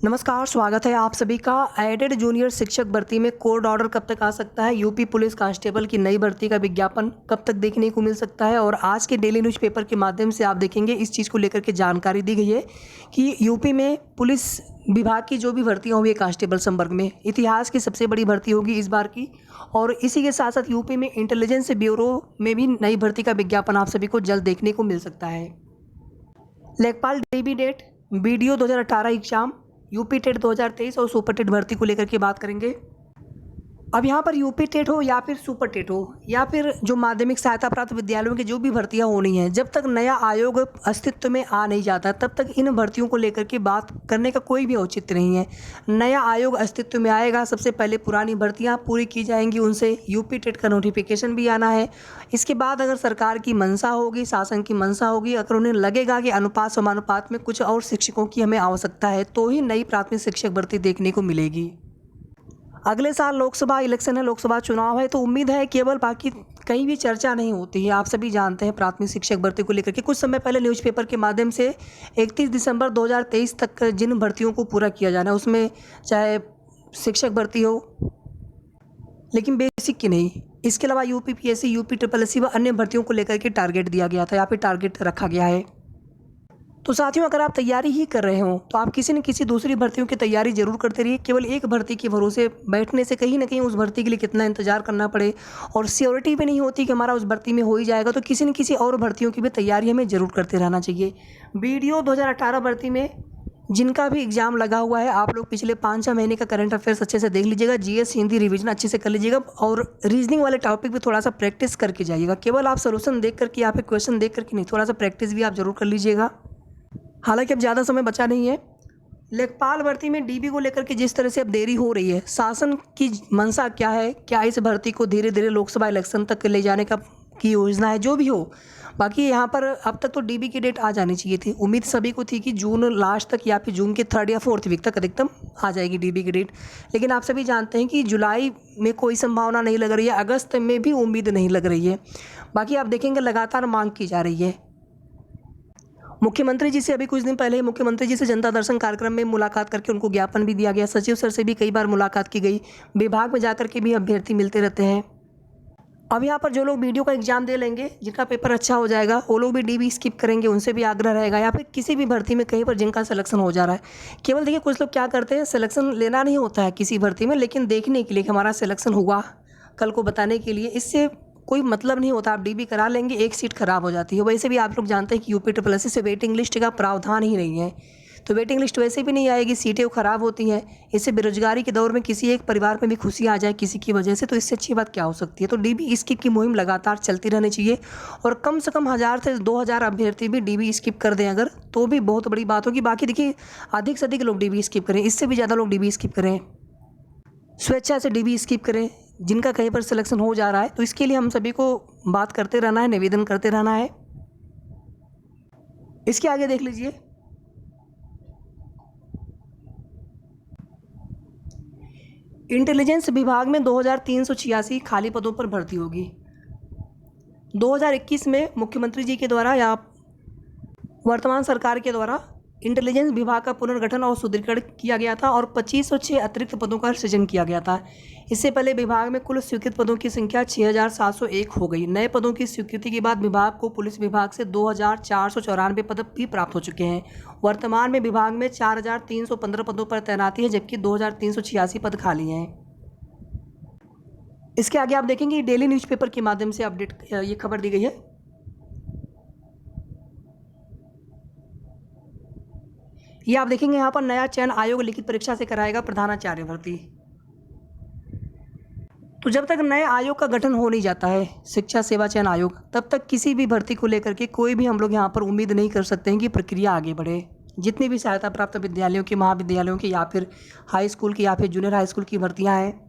नमस्कार, स्वागत है आप सभी का। एडेड जूनियर शिक्षक भर्ती में कोर्ट ऑर्डर कब तक आ सकता है? यूपी पुलिस कांस्टेबल की नई भर्ती का विज्ञापन कब तक देखने को मिल सकता है? और आज के डेली न्यूज़पेपर के माध्यम से आप देखेंगे इस चीज़ को लेकर के जानकारी दी गई है कि यूपी में पुलिस विभाग की जो भी भर्तियाँ हुई है कांस्टेबल संवर्ग में, इतिहास की सबसे बड़ी भर्ती होगी इस बार की। और इसी के साथ साथ यूपी में इंटेलिजेंस ब्यूरो में भी नई भर्ती का विज्ञापन आप सभी को जल्द देखने को मिल सकता है। लेखपाल DB date, BDO 2018 exam, UP TET 2023 और सुपर टेट भर्ती को लेकर के बात करेंगे। अब यहाँ पर यूपी टेट हो या फिर सुपर टेट हो या फिर जो माध्यमिक सहायता प्राप्त विद्यालयों की जो भी भर्तियाँ होनी हैं, जब तक नया आयोग अस्तित्व में आ नहीं जाता तब तक इन भर्तियों को लेकर के बात करने का कोई भी औचित्य नहीं है। नया आयोग अस्तित्व में आएगा, सबसे पहले पुरानी भर्तियाँ पूरी की जाएंगी, उनसे यूपी टेट का नोटिफिकेशन भी आना है। इसके बाद अगर सरकार की मंशा होगी, शासन की मंशा होगी, अगर उन्हें लगेगा कि अनुपात समानुपात में कुछ और शिक्षकों की हमें आवश्यकता है, तो ही नई प्राथमिक शिक्षक भर्ती देखने को मिलेगी। अगले साल लोकसभा इलेक्शन है, लोकसभा चुनाव है, तो उम्मीद है केवल, बाकी कहीं भी चर्चा नहीं होती है। आप सभी जानते हैं प्राथमिक शिक्षक भर्ती को लेकर के कुछ समय पहले न्यूज़पेपर के माध्यम से 31 दिसंबर 2023 तक जिन भर्तियों को पूरा किया जाना है, उसमें चाहे शिक्षक भर्ती हो लेकिन बेसिक की नहीं, इसके अलावा यूपीपीएससी, यूपी ट्रिपल एससी व अन्य भर्तियों को लेकर के टारगेट दिया गया था या फिर टारगेट रखा गया है। तो साथियों, अगर आप तैयारी ही कर रहे हो तो आप किसी न किसी दूसरी भर्तियों की तैयारी जरूर करते रहिए। केवल एक भर्ती के भरोसे बैठने से कहीं ना कहीं उस भर्ती के लिए कितना इंतजार करना पड़े और श्योरिटी भी नहीं होती कि हमारा उस भर्ती में हो ही जाएगा। तो किसी न किसी और भर्तियों की भी तैयारी हमें जरूर करते रहना चाहिए। बीडीओ 2018 भर्ती में जिनका भी एग्जाम लगा हुआ है, आप लोग पिछले 5-6 महीने का करंट अफेयर्स अच्छे से देख लीजिएगा, जीएस हिंदी रिवीजन अच्छे से कर लीजिएगा और रीजनिंग वाले टॉपिक भी थोड़ा सा प्रैक्टिस करके जाइएगा। केवल आप सोल्यूशन देख करके या फिर क्वेश्चन देख करके नहीं, थोड़ा सा प्रैक्टिस भी आप जरूर कर लीजिएगा। हालांकि अब ज़्यादा समय बचा नहीं है। लेखपाल भर्ती में डीबी को लेकर के जिस तरह से अब देरी हो रही है, शासन की मंशा क्या है, क्या इस भर्ती को धीरे धीरे लोकसभा इलेक्शन तक ले जाने का की योजना है, जो भी हो, बाकी यहाँ पर अब तक तो डीबी की डेट आ जानी चाहिए थी। उम्मीद सभी को थी कि जून लास्ट तक या फिर जून के 3rd या 4th वीक तक अधिकतम आ जाएगी डीबी की डेट, लेकिन आप सभी जानते हैं कि जुलाई में कोई संभावना नहीं लग रही है, अगस्त में भी उम्मीद नहीं लग रही है। बाकी आप देखेंगे लगातार मांग की जा रही है। मुख्यमंत्री जी से अभी कुछ दिन पहले मुख्यमंत्री जी से जनता दर्शन कार्यक्रम में मुलाकात करके उनको ज्ञापन भी दिया गया। सचिव सर से भी कई बार मुलाकात की गई। विभाग में जाकर के भी अभ्यर्थी मिलते रहते हैं। अब यहाँ पर जो लोग वीडियो का एग्जाम दे लेंगे, जिनका पेपर अच्छा हो जाएगा, वो लोग भी डीबी स्किप करेंगे, उनसे भी आग्रह रहेगा। या फिर किसी भी भर्ती में कहीं पर जिनका सिलेक्शन हो जा रहा है, केवल देखिए कुछ लोग क्या करते हैं, सिलेक्शन लेना नहीं होता है किसी भर्ती में, लेकिन देखने के लिए कि हमारा सिलेक्शन हुआ, कल को बताने के लिए, इससे कोई मतलब नहीं होता। आप डीबी करा लेंगे, एक सीट खराब हो जाती है। वैसे भी आप लोग जानते हैं कि यूपी ट्रिपल एससी से वेटिंग लिस्ट का प्रावधान ही नहीं है, तो वेटिंग लिस्ट वैसे भी नहीं आएगी, सीटें खराब होती हैं। इससे बेरोजगारी के दौर में किसी एक परिवार में भी खुशी आ जाए किसी की वजह से, तो इससे अच्छी बात क्या हो सकती है। तो डीबी स्किप की मुहिम लगातार चलती रहनी चाहिए और कम से कम 1000 से 2000 अभ्यर्थी भी डीबी स्किप कर दें अगर, तो भी बहुत बड़ी बात होगी। बाकी देखिए, अधिक से अधिक लोग डीबी स्किप करें, इससे भी ज़्यादा लोग डीबी स्किप करें, स्वेच्छा से डीबी स्किप करें जिनका कहीं पर सिलेक्शन हो जा रहा है। तो इसके लिए हम सभी को बात करते रहना है, निवेदन करते रहना है। इसके आगे देख लीजिए, इंटेलिजेंस विभाग में 2386 खाली पदों पर भर्ती होगी। 2021 में मुख्यमंत्री जी के द्वारा या वर्तमान सरकार के द्वारा इंटेलिजेंस विभाग का पुनर्गठन और सुदृढ़ीकरण किया गया था और 2506 अतिरिक्त पदों का सृजन किया गया था। इससे पहले विभाग में कुल स्वीकृत पदों की संख्या 6701 हो गई। नए पदों की स्वीकृति के बाद विभाग को पुलिस विभाग से 2494 पद भी प्राप्त हो चुके हैं। वर्तमान में विभाग में 4315 पदों पर तैनाती है, जबकि 2386 पद खाली हैं। इसके आगे आप देखेंगे डेली न्यूज़पेपर के माध्यम से अपडेट ये खबर दी गई है। ये आप देखेंगे यहाँ पर नया चयन आयोग लिखित परीक्षा से कराएगा प्रधानाचार्य भर्ती। तो जब तक नए आयोग का गठन हो नहीं जाता है, शिक्षा सेवा चयन आयोग, तब तक किसी भी भर्ती को लेकर के कोई भी हम लोग यहाँ पर उम्मीद नहीं कर सकते हैं कि प्रक्रिया आगे बढ़े। जितनी भी सहायता प्राप्त विद्यालयों की, महाविद्यालयों की या फिर हाई स्कूल की या फिर जूनियर हाई स्कूल की भर्तियाँ हैं,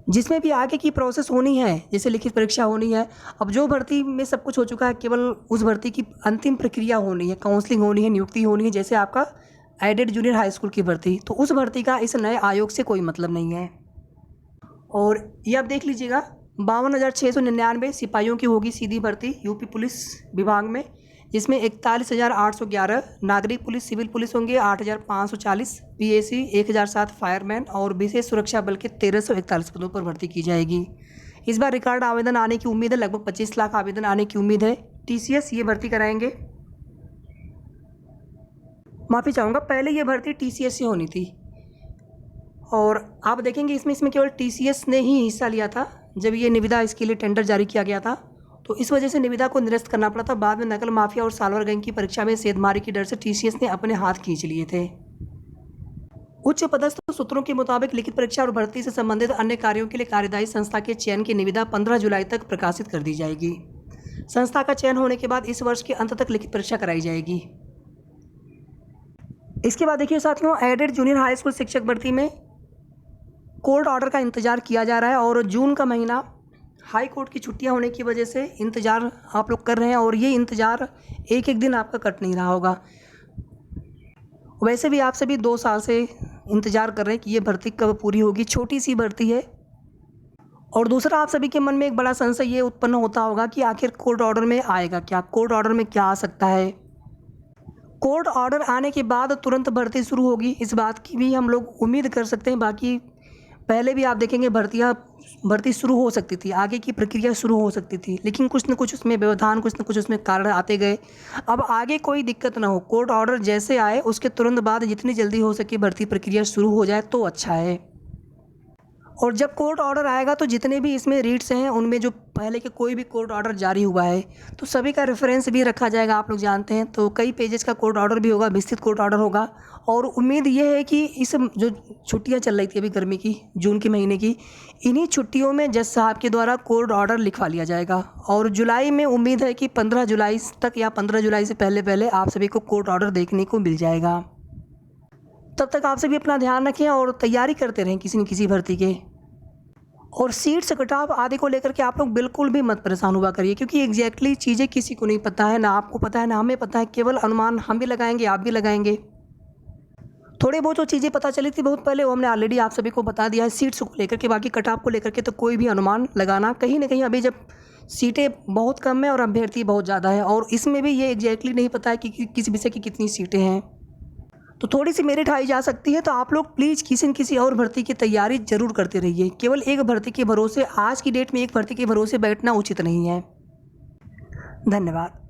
जिसमें भी आगे की प्रोसेस होनी है, जैसे लिखित परीक्षा होनी है। अब जो भर्ती में सब कुछ हो चुका है, केवल उस भर्ती की अंतिम प्रक्रिया होनी है, काउंसलिंग होनी है, नियुक्ति होनी है, जैसे आपका एडेड जूनियर हाई स्कूल की भर्ती। तो उस भर्ती का इस नए आयोग से कोई मतलब नहीं है। और ये आप देख लीजिएगा, 52,699 सिपाहियों की होगी सीधी भर्ती यूपी पुलिस विभाग में, जिसमें 41,811 नागरिक पुलिस सिविल पुलिस होंगे, 8,540 पीएसी, 1,007 फायरमैन और विशेष सुरक्षा बल के 1,341 पदों पर भर्ती की जाएगी। इस बार रिकॉर्ड आवेदन आने की उम्मीद है, लगभग 25 लाख आवेदन आने की उम्मीद है। टीसीएस ये भर्ती कराएंगे, माफ़ी चाहूँगा, पहले ये भर्ती टीसीएस से होनी थी और आप देखेंगे इसमें केवल टीसीएस ने ही हिस्सा लिया था जब ये निविदा इसके लिए टेंडर जारी किया गया था, तो इस वजह से निविदा को निरस्त करना पड़ा था। बाद में नकल माफिया और साल्वर गैंग की परीक्षा में सेधमारी की डर से टीसीएस ने अपने हाथ खींच लिए थे। उच्च पदस्थ सूत्रों के मुताबिक लिखित परीक्षा और भर्ती से संबंधित अन्य कार्यों के लिए कार्यदायी संस्था के चयन की निविदा 15 जुलाई तक प्रकाशित कर दी जाएगी। संस्था का चयन होने के बाद इस वर्ष के अंत तक लिखित परीक्षा कराई जाएगी। इसके बाद देखिए साथियों, एडेड जूनियर हाई स्कूल शिक्षक भर्ती में कोर्ट ऑर्डर का इंतजार किया जा रहा है और जून का महीना हाई कोर्ट की छुट्टियां होने की वजह से इंतज़ार आप लोग कर रहे हैं और ये इंतज़ार एक एक दिन आपका कट नहीं रहा होगा। वैसे भी आप सभी 2 साल से इंतज़ार कर रहे हैं कि ये भर्ती कब पूरी होगी। छोटी सी भर्ती है। और दूसरा, आप सभी के मन में एक बड़ा संशय ये उत्पन्न होता होगा कि आखिर कोर्ट ऑर्डर में आएगा क्या, कोर्ट ऑर्डर में क्या आ सकता है। कोर्ट ऑर्डर आने के बाद तुरंत भर्ती शुरू होगी, इस बात की भी हम लोग उम्मीद कर सकते हैं। बाकी पहले भी आप देखेंगे भर्ती शुरू हो सकती थी, आगे की प्रक्रिया शुरू हो सकती थी, लेकिन कुछ न कुछ उसमें व्यवधान, कुछ न कुछ उसमें कारण आते गए। अब आगे कोई दिक्कत ना हो, कोर्ट ऑर्डर जैसे आए उसके तुरंत बाद जितनी जल्दी हो सके भर्ती प्रक्रिया शुरू हो जाए तो अच्छा है। और जब कोर्ट ऑर्डर आएगा तो जितने भी इसमें रीट्स हैं उनमें जो पहले के कोई भी कोर्ट ऑर्डर जारी हुआ है तो सभी का रेफरेंस भी रखा जाएगा। आप लोग जानते हैं, तो कई पेजेस का कोर्ट ऑर्डर भी होगा, विस्तृत कोर्ट ऑर्डर होगा। और उम्मीद ये है कि इस जो छुट्टियां चल रही थी अभी गर्मी की, जून के महीने की, इन्हीं छुट्टियों में जज साहब के द्वारा कोर्ट ऑर्डर लिखवा लिया जाएगा। और जुलाई में उम्मीद है कि 15 जुलाई तक या 15 जुलाई से पहले पहले आप सभी को कोर्ट ऑर्डर देखने को मिल जाएगा। तब तक आप सभी अपना ध्यान रखें और तैयारी करते रहें किसी न किसी भर्ती के। और सीट्स कटऑफ आदि को लेकर के आप लोग बिल्कुल भी मत परेशान हुआ करिए, क्योंकि एग्जैक्टली चीज़ें किसी को नहीं पता है, ना आपको पता है ना हमें पता है। केवल अनुमान हम भी लगाएंगे, आप भी लगाएंगे। थोड़ी बहुत जो चीज़ें पता चली थी बहुत पहले वो हमने ऑलरेडी आप सभी को बता दिया है। सीट्स को लेकर के, बाकी कटऑफ को लेकर के तो कोई भी अनुमान लगाना कहीं ना कहीं, अभी जब सीटें बहुत कम है और अभ्यर्थी बहुत ज़्यादा है और इसमें भी ये एग्जैक्टली नहीं पता है कि किस विषय की कितनी सीटें हैं, तो थोड़ी सी मेरिट हाई जा सकती है। तो आप लोग प्लीज़ किसी न किसी और भर्ती की तैयारी जरूर करते रहिए। केवल एक भर्ती के भरोसे, आज की डेट में एक भर्ती के भरोसे बैठना उचित नहीं है। धन्यवाद।